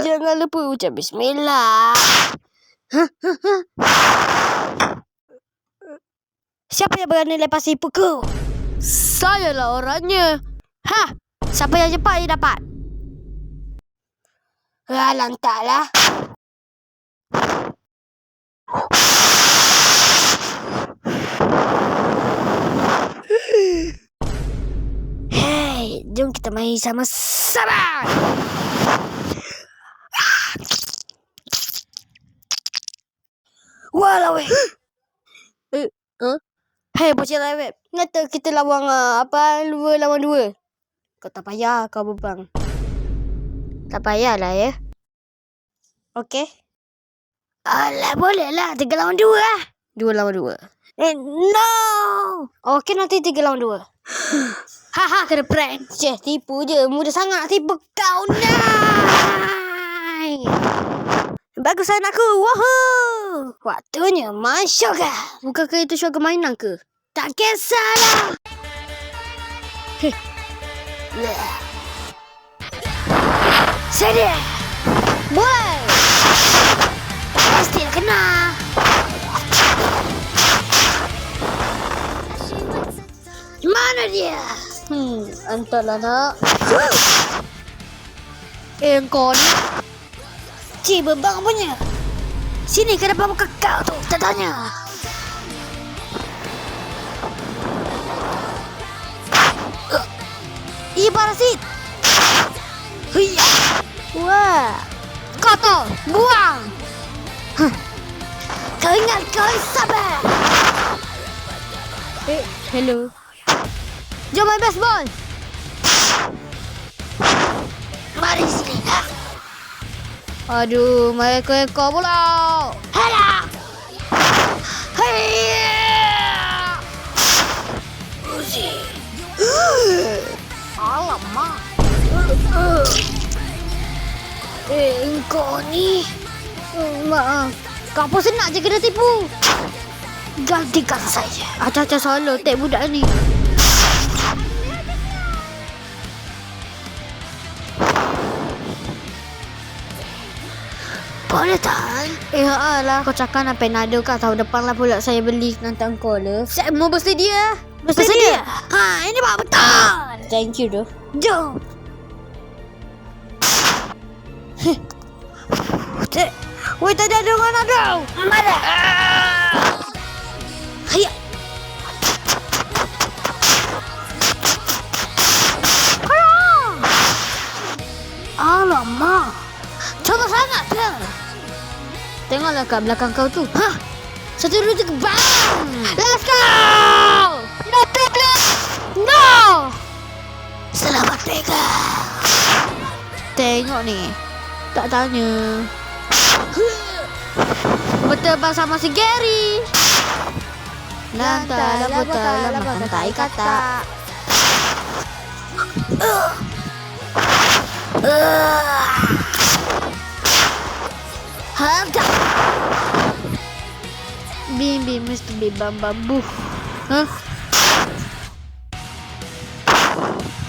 Jangan lupa ucap bismillah. Siapa yang berani lepas tipuku? Sayalah orangnya. Siapa yang cepat yang dapat? Lantaklah. Hei, jom kita main sama-sama. Walau Hei, bocil lewet. Ngata kita lawan 2 lawan 2. Kau tak payah kau berbang. Tak payahlah ya. Okey. Alah, bolehlah 3 lawan 2 lah. 2 lawan 2. No. Okey, nanti 3 lawan 2. Kena prank. Tipu je. Mudah sangat tipu kau. Nai. Bagus anakku. Woohoo. Waktunya main syurga. Bukankah itu syurga mainan ke? Tak kisahlah. Sini. Boleh. Pasti kena. Mana dia? Entahlah nak. Kau ni. Cik berbang punya. Sini kenapa muka kau tu? Tak tanya. Parasit. Hiya. Wah. Kotor. Buang. Kau ingat kau sabar. Hello. Jom main baseball. Mari sini. Aduh, main ekor pula. Hala. Hiya. Uzi. Alamak. Engkau ni. Maaf. Kau pun senang je kena tipu. Gantikan saja. Acah-acah salah tek budak ni. Boleh tak? Alah. Kau cakap nak penado kat tahun depan lah pula saya beli nantang kau le. Saya mau bersedia. Bersedia? Ini pak betul. Thank you doh. Jom. Woi, tak ada dengan ada. Mana? Hiya. Alamak. Coba sangat ke? Tengoklah kat belakang kau tu. 1, 2, 3, bang! Let's go! No problem! No! Selamat pegang. Tengok ni. Tak tanya. Betul bang sama si Gary. Lantai betul makan tai kata. Harga. Bim mesti bebam bambu.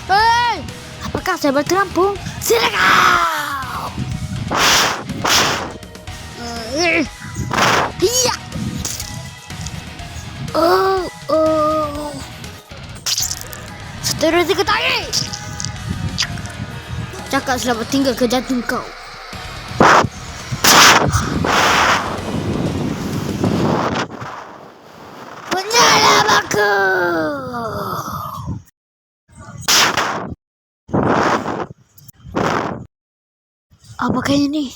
Hei, apakah saya berterampung? Silakan. Iya. Seterusnya ke tarik. Cakap selamat tinggal ke jantung kau. Penyalam aku. Apakah ini?